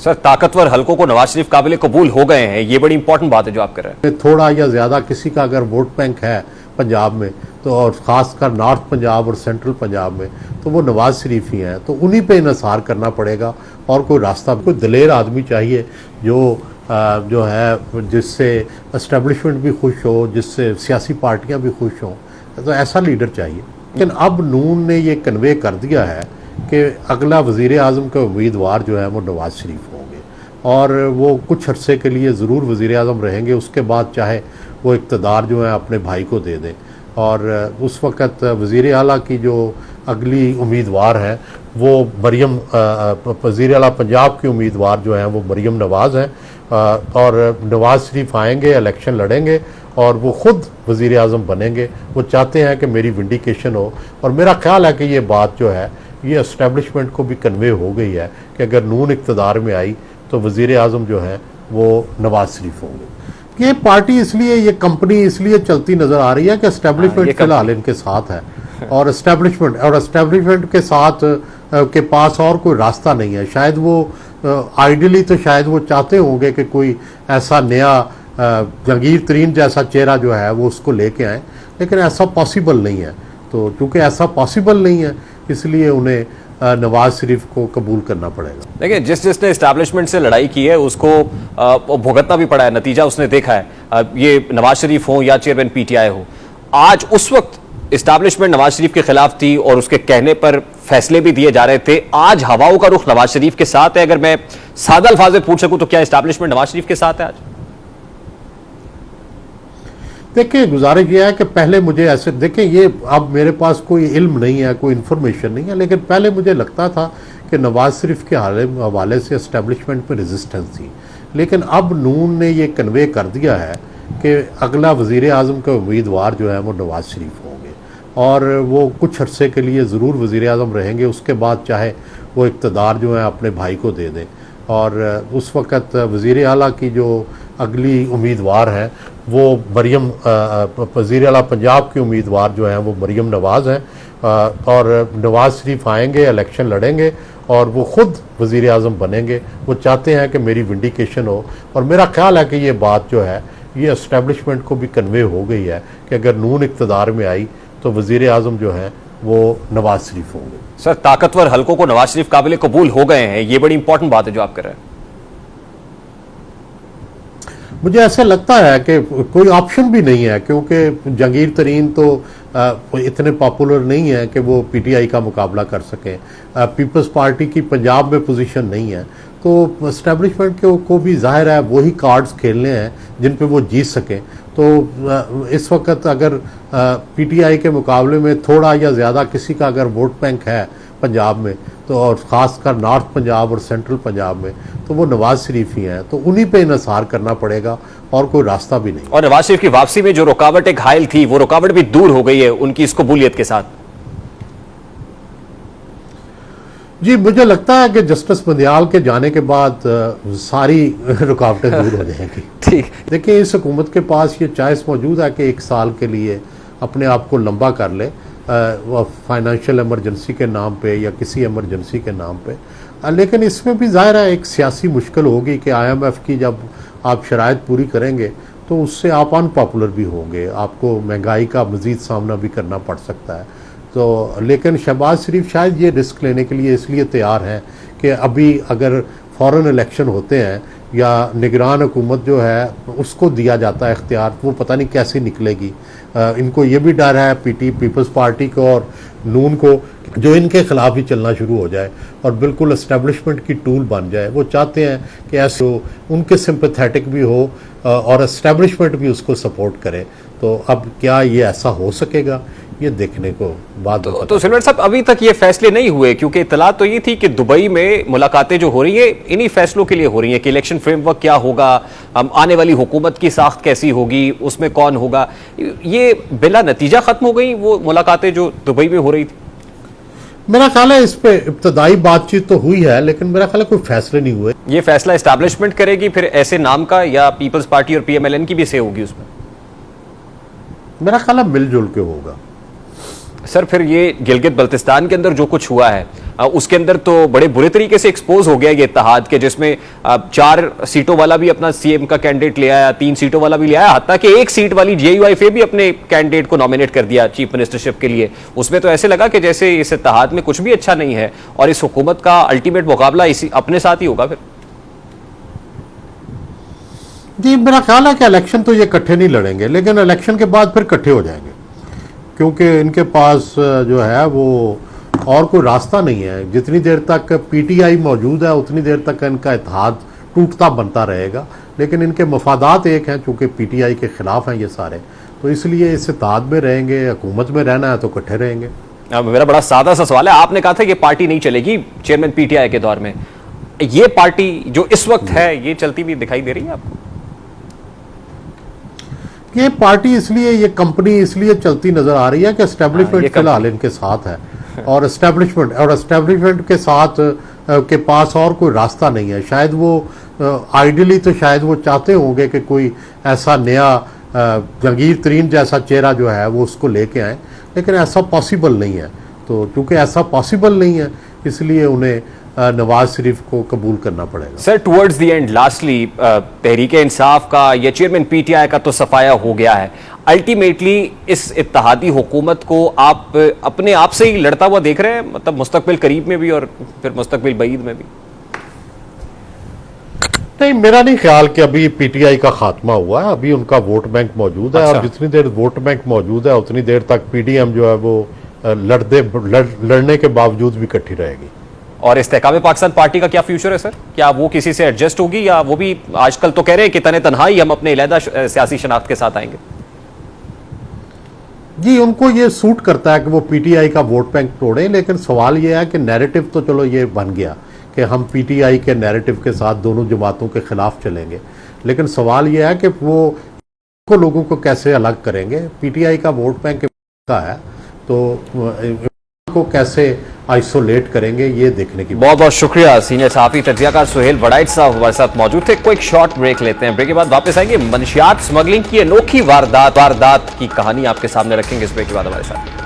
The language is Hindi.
सर, ताकतवर हलकों को नवाज शरीफ काबिल कबूल हो गए हैं, ये बड़ी इंपॉर्टेंट बात है जो आप कर रहे हैं। थोड़ा या ज़्यादा किसी का अगर वोट बैंक है पंजाब में, तो और ख़ासकर नॉर्थ पंजाब और सेंट्रल पंजाब में, तो वो नवाज शरीफ ही हैं, तो उन्हीं पे इन्हिसार करना पड़ेगा। और कोई रास्ता, कोई दलेर आदमी चाहिए जो है जिससे एस्टेब्लिशमेंट भी खुश हो, जिससे सियासी पार्टियां भी खुश हों, तो ऐसा लीडर चाहिए। लेकिन अब नून ने ये कन्वे कर दिया है कि अगला वज़ीर आज़म का उम्मीदवार जो है वो नवाज शरीफ होंगे, और वो कुछ अरसे के लिए ज़रूर वज़ीर आज़म रहेंगे। उसके बाद चाहे वो इक़्तिदार जो है अपने भाई को दे दें। और उस वक़्त वज़ीर आला की जो अगली उम्मीदवार हैं वो मरीम, वज़ीर आला पंजाब की उम्मीदवार जो हैं वो मरीम नवाज़ हैं। और नवाज शरीफ आएंगे, इलेक्शन लड़ेंगे और वो ख़ुद वज़ीर आज़म बनेंगे। वो चाहते हैं कि मेरी विंडिकेशन हो, और मेरा ख्याल है कि ये बात जो है ये एस्टेब्लिशमेंट को भी कन्वे हो गई है कि अगर नून इक़्तिदार में आई तो वज़ीर आज़म जो है वो नवाज शरीफ होंगे। ये पार्टी इसलिए, ये कंपनी इसलिए चलती नज़र आ रही है कि एस्टेब्लिशमेंट फिलहाल इनके साथ है, और एस्टेब्लिशमेंट के साथ के पास और कोई रास्ता नहीं है। शायद वो आइडियली तो शायद वो चाहते होंगे कि कोई ऐसा नया जहांगीर तरीन जैसा चेहरा जो है वो उसको लेके आए, लेकिन ऐसा पॉसिबल नहीं है। तो चूँकि ऐसा पॉसिबल नहीं है, इसलिए उन्हें नवाज शरीफ को कबूल करना पड़ेगा। देखिए, जिसने इस्टेब्लिशमेंट से लड़ाई की है उसको भुगतना भी पड़ा है, नतीजा उसने देखा है। ये नवाज शरीफ हो या चेयरमैन पीटीआई हो, आज उस वक्त इस्टेब्लिशमेंट नवाज शरीफ के खिलाफ थी और उसके कहने पर फैसले भी दिए जा रहे थे। आज हवाओं का रुख नवाज शरीफ के साथ है। अगर मैं सादा अल्फाज में पूछ सकूं तो क्या इस्टेब्लिशमेंट नवाज शरीफ के साथ है आज? देखिए, गुजारिश ये है कि पहले मुझे ऐसे, देखिए ये अब मेरे पास कोई इल्म नहीं है, कोई इन्फॉर्मेशन नहीं है, लेकिन पहले मुझे लगता था कि नवाज शरीफ के हवाले से इस्टेब्लिशमेंट में रेजिस्टेंस थी। लेकिन अब नून ने ये कन्वे कर दिया है कि अगला वज़ीर आज़म का उम्मीदवार जो है वो नवाज शरीफ होंगे, और वो कुछ अरसे के लिए ज़रूर वज़ीर आज़म रहेंगे। उसके बाद चाहे वो इक़्तिदार जो है अपने भाई को दे दें। और उस वक़्त वज़ीर आला की जो अगली उम्मीदवार हैं वो मरीम, वज़ीर आला पंजाब की उम्मीदवार जो हैं वो मरीम नवाज़ हैं। और नवाज शरीफ आएंगे, इलेक्शन लड़ेंगे और वो ख़ुद वज़ीर आज़म बनेंगे। वो चाहते हैं कि मेरी विंडिकेशन हो, और मेरा ख्याल है कि ये बात जो है ये एस्टेब्लिशमेंट को भी कन्वे हो गई है कि अगर नून इक़्तिदार में आई तो वज़ीर आज़म जो हैं वो नवाज शरीफ होंगे। सर, ताकतवर हलकों को नवाज शरीफ काबिल कबूल हो गए हैं, ये बड़ी इंपॉर्टेंट बात है जो आप कर रहे हैं। मुझे ऐसा लगता है कि कोई ऑप्शन भी नहीं है, क्योंकि जहांगीर तरीन तो इतने पॉपुलर नहीं है कि वो पीटीआई का मुकाबला कर सकें। पीपल्स पार्टी की पंजाब में पोजीशन नहीं है, तो एस्टेब्लिशमेंट को भी जाहिर है वही कार्ड्स खेलने हैं जिन पे वो जीत सकें। तो इस वक्त अगर पीटीआई के मुकाबले में थोड़ा या ज़्यादा किसी का अगर वोट बैंक है पंजाब में, तो और ख़ासकर नॉर्थ पंजाब और सेंट्रल पंजाब में, तो वो नवाज शरीफ ही हैं, तो उन्हीं पे इन्हिसार करना पड़ेगा, और कोई रास्ता भी नहीं। और नवाज शरीफ की वापसी में जो रुकावट एक हायल थी, वो रुकावट भी दूर हो गई है उनकी इस कबूलियत के साथ। जी, मुझे लगता है कि जस्टिस बंदियाल के जाने के बाद सारी रुकावटें दूर हो जाएंगी। ठीक, देखिए, इस हुकूमत के पास ये चॉइस मौजूद है कि 1 साल के लिए अपने आप को लंबा कर ले, फाइनेंशियल इमरजेंसी के नाम पे या किसी इमरजेंसी के नाम पे। लेकिन इसमें भी ज़ाहिर है एक सियासी मुश्किल होगी कि IMF की जब आप शराइत पूरी करेंगे तो उससे आप अनपॉपुलर भी होंगे, आपको महंगाई का मज़ीद सामना भी करना पड़ सकता है। तो लेकिन शहबाज शरीफ शायद ये रिस्क लेने के लिए इसलिए तैयार हैं कि अभी अगर फ़ौरन इलेक्शन होते हैं या निगरान हुकूमत जो है उसको दिया जाता है इख्तियार, वो पता नहीं कैसे निकलेगी। इनको ये भी डर है पीपल्स पार्टी को और नून को, जो इनके खिलाफ ही चलना शुरू हो जाए और बिल्कुल एस्टेब्लिशमेंट की टूल बन जाए। वो चाहते हैं कि ऐसे हो, उनके सिंपैथेटिक भी हो और एस्टेब्लिशमेंट भी उसको सपोर्ट करे। तो अब क्या ये ऐसा हो सकेगा, ये देखने को बाद में। तो सिलवट साहब, अभी तक ये फैसले नहीं हुए, क्योंकि इतला तो ये थी कि दुबई में मुलाकातें जो हो रही है इन्हीं फैसलों के लिए हो रही है कि इलेक्शन फ्रेमवर्क क्या होगा, आने वाली हुकूमत की साख्त कैसी होगी, उसमें कौन होगा। ये बिला नतीजा खत्म हो गई वो मुलाकातें जो दुबई में हो रही थी। मेरा ख्याल है इस पे इब्तदाई बातचीत तो हुई है, लेकिन मेरा ख्याल है कोई फैसले नहीं हुए। ये फैसला एस्टैब्लिशमेंट करेगी फिर ऐसे नाम का, या पीपल्स पार्टी और PMLN की भी से होगी उसमें? मेरा ख्याल है मिलजुल के होगा। सर, फिर ये गिलगित बल्तिस्तान के अंदर जो कुछ हुआ है उसके अंदर तो बड़े बुरे तरीके से एक्सपोज हो गया ये इत्तेहाद के, जिसमें 4 सीटों वाला भी अपना सीएम का कैंडिडेट ले आया, 3 सीटों वाला भी ले आया, हत्ता कि 1 सीट वाली जेयूआईफे भी अपने कैंडिडेट को नॉमिनेट कर दिया चीफ मिनिस्टरशिप के लिए। उसमें तो ऐसे लगा कि जैसे इस इत्तेहाद में कुछ भी अच्छा नहीं है और इस हुकूमत का अल्टीमेट मुकाबला इसी अपने साथ ही होगा फिर। जी, मेरा ख्याल है कि इलेक्शन तो ये इकट्ठे नहीं लड़ेंगे, लेकिन इलेक्शन के बाद फिर इकट्ठे हो जाएंगे, क्योंकि इनके पास जो है वो और कोई रास्ता नहीं है। जितनी देर तक पीटीआई मौजूद है उतनी देर तक इनका इत्तेहाद टूटता बनता रहेगा, लेकिन इनके मफादात एक हैं, चूँकि पीटीआई के खिलाफ हैं ये सारे, तो इसलिए इस इत्तेहाद में रहेंगे। हुकूमत में रहना है तो इकट्ठे रहेंगे। मेरा बड़ा सादा सा सवाल है, आपने कहा था कि पार्टी नहीं चलेगी चेयरमैन पीटीआई के दौर में, ये पार्टी जो इस वक्त है ये चलती हुई दिखाई दे रही है आपको? ये पार्टी इसलिए, ये कंपनी इसलिए चलती नजर आ रही है कि एस्टेब्लिशमेंट फिलहाल इनके साथ है, और एस्टेब्लिशमेंट के साथ के पास और कोई रास्ता नहीं है। शायद वो आइडियली तो शायद वो चाहते होंगे कि कोई ऐसा नया जंगीर तरीन जैसा चेहरा जो है वो उसको लेके आए, लेकिन ऐसा पॉसिबल नहीं है। तो क्योंकि ऐसा पॉसिबल नहीं है इसलिए उन्हें नवाज शरीफ को कबूल करना पड़ेगा। Sir, towards the end lastly Tehreek Insaf का या चेयरमैन पीटीआई का तो सफाया हो गया है, अल्टीमेटली इस इत्तेहादी हुकूमत को आप अपने आप से ही लड़ता हुआ देख रहे हैं, मतलब मुस्तकबिल करीब में भी और फिर मुस्तकबिल बईद में भी? नहीं, मेरा नहीं ख्याल कि अभी पीटीआई का खात्मा हुआ है, अभी उनका वोट बैंक मौजूद है। अच्छा। और जितनी देर वोट बैंक मौजूद है उतनी देर तक पीडीएम जो है वो लड़ने के बावजूद भी इकट्ठी रहेगी। और इस्तेहकाम पाकिस्तान पार्टी का क्या फ्यूचर है सर? क्या वो किसी से एडजस्ट होगी, या वो भी आजकल तो कह रहे हैं कि तने तन्हाई हम अपने अलहदा सियासी शनाख्त के साथ आएंगे? जी, उनको ये सूट करता है कि वो पीटीआई का वोट बैंक तोड़े, लेकिन सवाल ये है कि नैरेटिव तो चलो ये बन गया कि हम पीटीआई के नैरेटिव के साथ दोनों जमातों के खिलाफ चलेंगे, लेकिन सवाल ये है कि वो लोगों को कैसे अलग करेंगे। पीटीआई का वोट बैंक का है तो को कैसे आइसोलेट करेंगे ये देखने की। बहुत बहुत शुक्रिया सीनियर सहाफी तज्जियाकार सुहेल वड़ाइच साहब हमारे साथ मौजूद थे। कोई शॉर्ट ब्रेक लेते हैं, ब्रेक के बाद वापस आएंगे। मंशियात स्मगलिंग की अनोखी वारदात की कहानी आपके सामने रखेंगे इस ब्रेक के बाद हमारे साथ।